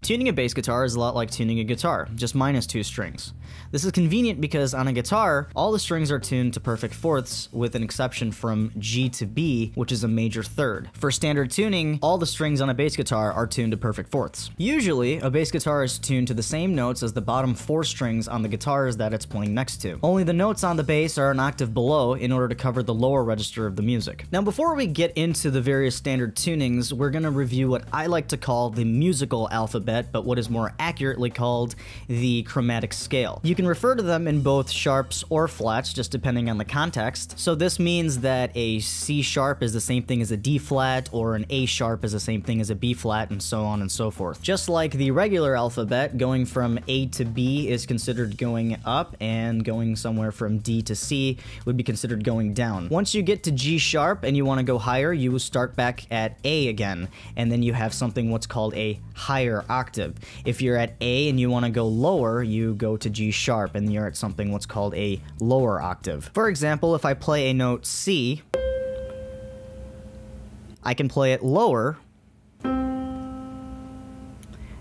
Tuning a bass guitar is a lot like tuning a guitar, just minus 2 strings. This is convenient because on a guitar, all the strings are tuned to perfect fourths, with an exception from G to B, which is a major third. For standard tuning, all the strings on a bass guitar are tuned to perfect fourths. Usually, a bass guitar is tuned to the same notes as the bottom 4 strings on the guitars that it's playing next to. Only the notes on the bass are an octave below in order to cover the lower register of the music. Now, before we get into the various standard tunings, we're going to review what I like to call the musical alphabet, but what is more accurately called the chromatic scale. You can refer to them in both sharps or flats, just depending on the context. So this means that a C sharp is the same thing as a D flat, or an A sharp is the same thing as a B flat, and so on and so forth. Just like the regular alphabet, going from A to B is considered going up, and going somewhere from D to C would be considered going down. Once you get to G sharp and you want to go higher, you will start back at A again, and then you have something what's called a higher octave. If you're at A and you want to go lower, you go to G sharp, and you're at something what's called a lower octave. For example, if I play a note C, I can play it lower.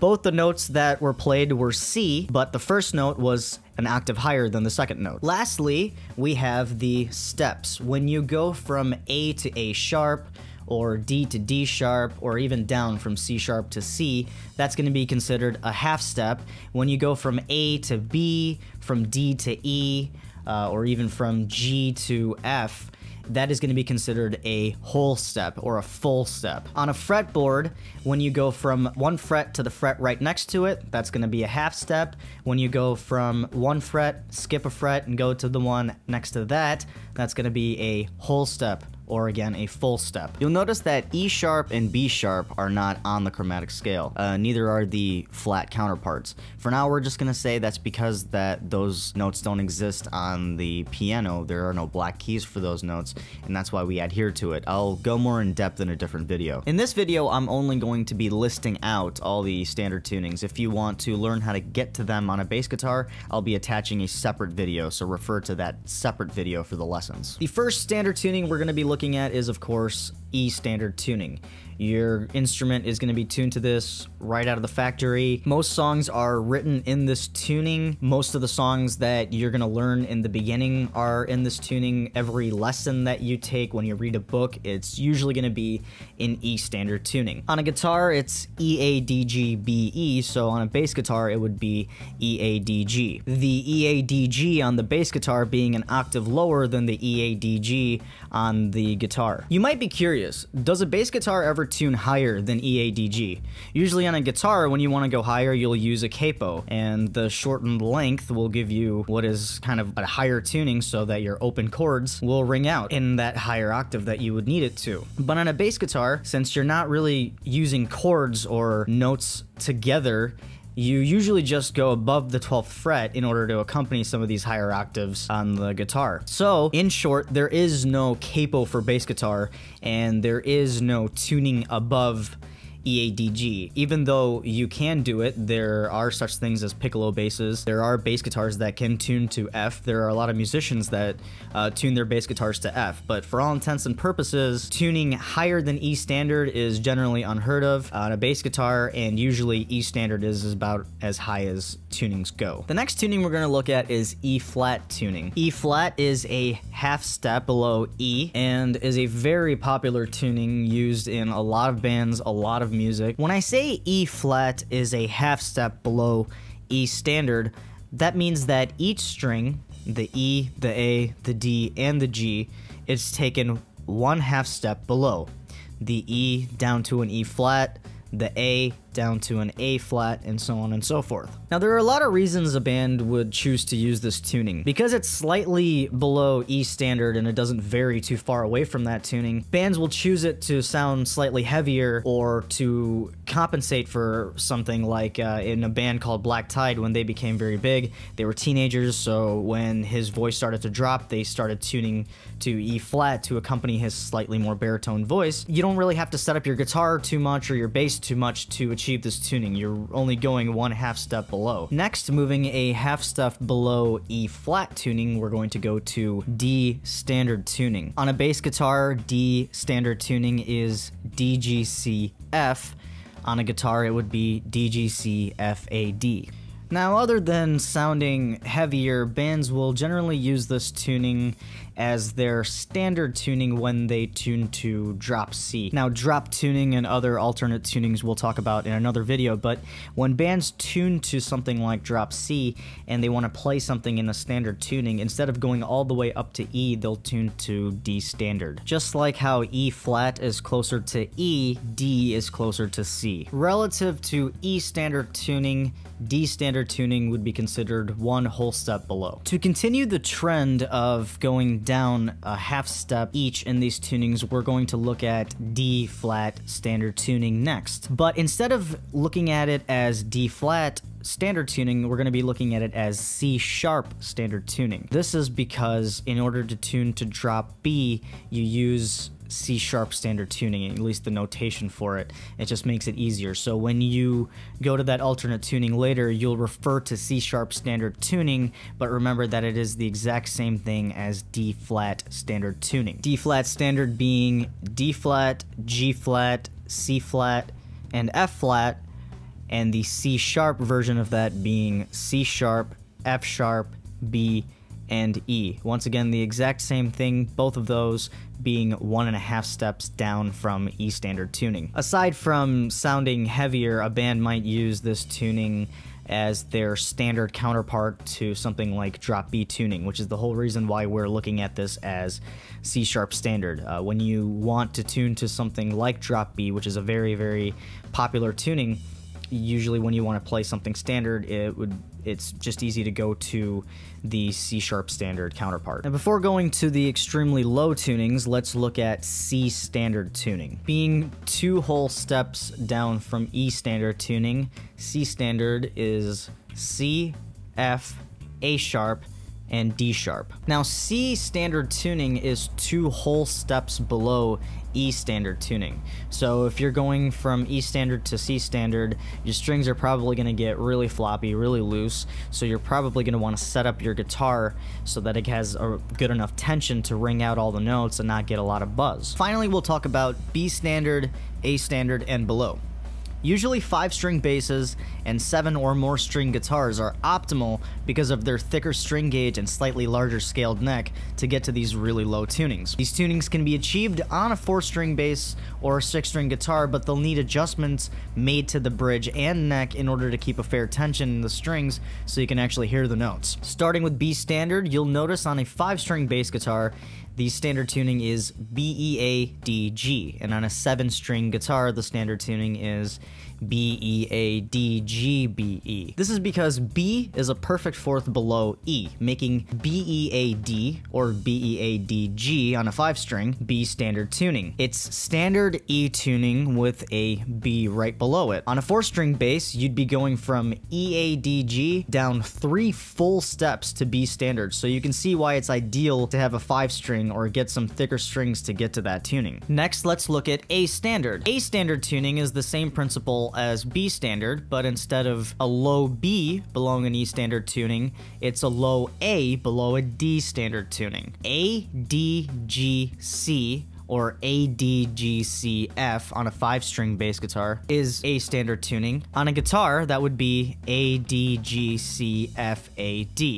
Both the notes that were played were C, but the first note was an octave higher than the second note. Lastly, we have the steps. When you go from A to A sharp, or D to D sharp, or even down from C sharp to C, that's going to be considered a half step. When you go from A to B, from D to E, or even from G to F, that is going to be considered a whole step or a full step. On a fretboard, when you go from one fret to the fret right next to it, that's going to be a half step. When you go from one fret, skip a fret, and go to the one next to that, that's going to be a whole step, or again, a full step. You'll notice that E sharp and B sharp are not on the chromatic scale. Neither are the flat counterparts. For now, we're just gonna say that's because those notes don't exist on the piano. There are no black keys for those notes, and that's why we adhere to it. I'll go more in depth in a different video. In this video, I'm only going to be listing out all the standard tunings. If you want to learn how to get to them on a bass guitar, I'll be attaching a separate video, so refer to that separate video for the lessons. The first standard tuning we're gonna be looking at is, of course, E standard tuning. Your instrument is going to be tuned to this right out of the factory. Most songs are written in this tuning. Most of the songs that you're going to learn in the beginning are in this tuning. Every lesson that you take when you read a book, it's usually going to be in E standard tuning. On a guitar, it's EADG BE, so on a bass guitar, it would be EADG. The EADG on the bass guitar being an octave lower than the EADG on the guitar. You might be curious, does a bass guitar ever tune higher than EADG? Usually on a guitar, when you want to go higher, you'll use a capo, and the shortened length will give you what is kind of a higher tuning so that your open chords will ring out in that higher octave that you would need it to. But on a bass guitar, since you're not really using chords or notes together, you usually just go above the 12th fret in order to accompany some of these higher octaves on the guitar. So, in short, there is no capo for bass guitar, and there is no tuning above EADG. Even though you can do it, there are such things as piccolo basses. There are bass guitars that can tune to F. There are a lot of musicians that tune their bass guitars to F. But for all intents and purposes, tuning higher than E standard is generally unheard of on a bass guitar, and usually E standard is about as high as tunings go. The next tuning we're going to look at is E flat tuning. E flat is a half step below E and is a very popular tuning used in a lot of bands, a lot of music. When I say E flat is a half step below E standard, that means that each string, the E, the A, the D, and the G, is taken one half step below. The E down to an E flat, the A down to an A flat, and so on and so forth. Now, there are a lot of reasons a band would choose to use this tuning. Because it's slightly below E standard and it doesn't vary too far away from that tuning, bands will choose it to sound slightly heavier or to compensate for something like in a band called Black Tide. When they became very big, they were teenagers, so when his voice started to drop, they started tuning to E flat to accompany his slightly more baritone voice. You don't really have to set up your guitar too much or your bass too much to achieve this tuning. You're only going one half step below. Next, moving a half step below E flat tuning, we're going to go to D standard tuning. On a bass guitar, D standard tuning is D, G, C, F. On a guitar, it would be D, G, C, F, A, D. Now, other than sounding heavier, bands will generally use this tuning as their standard tuning when they tune to drop C. Now, drop tuning and other alternate tunings we'll talk about in another video, but when bands tune to something like drop C and they want to play something in a standard tuning, instead of going all the way up to E, they'll tune to D standard. Just like how E flat is closer to E, D is closer to C. Relative to E standard tuning, D standard tuning would be considered one whole step below. To continue the trend of going down a half step each in these tunings, we're going to look at D flat standard tuning next. But instead of looking at it as D flat standard tuning, we're going to be looking at it as C sharp standard tuning. This is because in order to tune to drop B, you use C sharp standard tuning, at least the notation for it. It just makes it easier. So when you go to that alternate tuning later, you'll refer to C sharp standard tuning, but remember that it is the exact same thing as D flat standard tuning. D flat standard being D flat, G flat, C flat, and F flat, and the C sharp version of that being C sharp, F sharp, B, and E. Once again, the exact same thing, both of those being 1.5 steps down from E standard tuning. Aside from sounding heavier, a band might use this tuning as their standard counterpart to something like drop B tuning, which is the whole reason why we're looking at this as C sharp standard. When you want to tune to something like drop B, which is a very, very popular tuning, usually when you want to play something standard, it's just easy to go to the C sharp standard counterpart. And before going to the extremely low tunings, let's look at C standard tuning. Being 2 whole steps down from E standard tuning, C standard is C, F, A sharp, and D sharp. Now, C standard tuning is 2 whole steps below E standard tuning. So if you're going from E standard to C standard, your strings are probably going to get really floppy, really loose, so you're probably going to want to set up your guitar so that it has a good enough tension to ring out all the notes and not get a lot of buzz. Finally, we'll talk about B standard, A standard, and below. Usually 5-string basses and 7 or more string guitars are optimal because of their thicker string gauge and slightly larger scaled neck to get to these really low tunings. These tunings can be achieved on a 4-string bass or a 6-string guitar, but they'll need adjustments made to the bridge and neck in order to keep a fair tension in the strings so you can actually hear the notes. Starting with B standard, you'll notice on a 5-string bass guitar, the standard tuning is B-E-A-D-G, and on a 7-string guitar, the standard tuning is B-E-A-D-G-B-E. This is because B is a perfect fourth below E, making B-E-A-D or B-E-A-D-G on a 5-string B standard tuning. It's standard E tuning with a B right below it. On a 4-string bass, you'd be going from E-A-D-G down 3 full steps to B standard, so you can see why it's ideal to have a 5-string or get some thicker strings to get to that tuning. Next, let's look at A standard. A standard tuning is the same principle as B standard, but instead of a low B below an E standard tuning, it's a low A below a D standard tuning. A, D, G, C, or A-D-G-C-F on a 5-string bass guitar is A standard tuning. On a guitar, that would be A-D-G-C-F-A-D.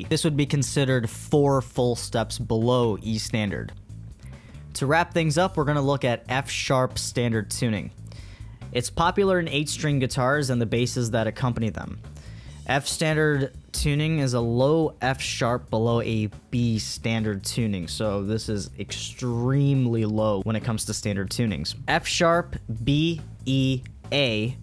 This would be considered 4 full steps below E standard. To wrap things up, we're going to look at F sharp standard tuning. It's popular in 8-string guitars and the basses that accompany them. F standard tuning is a low F sharp below a B standard tuning, so this is extremely low when it comes to standard tunings. F sharp B E A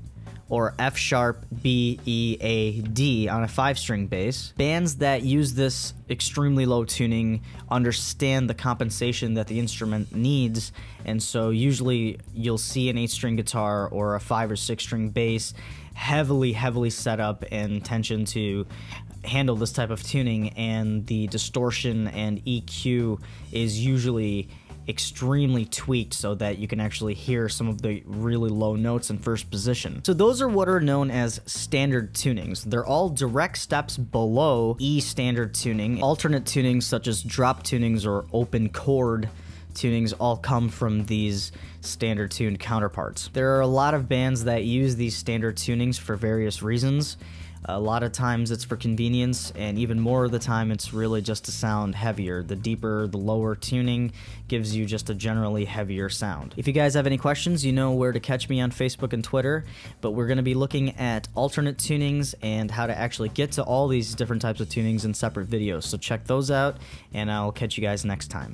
or F sharp B E A D on a 5-string bass. Bands that use this extremely low tuning understand the compensation that the instrument needs, and so usually you'll see an 8-string guitar or a 5 or 6-string bass heavily set up and tension to handle this type of tuning, and the distortion and EQ is usually extremely tweaked so that you can actually hear some of the really low notes in first position. So those are what are known as standard tunings. They're all direct steps below E standard tuning. Alternate tunings such as drop tunings or open chord tunings all come from these standard tuned counterparts. There are a lot of bands that use these standard tunings for various reasons. A lot of times it's for convenience, and even more of the time it's really just to sound heavier. The deeper, the lower tuning gives you just a generally heavier sound. If you guys have any questions, you know where to catch me on Facebook and Twitter, but we're going to be looking at alternate tunings and how to actually get to all these different types of tunings in separate videos. So check those out, and I'll catch you guys next time.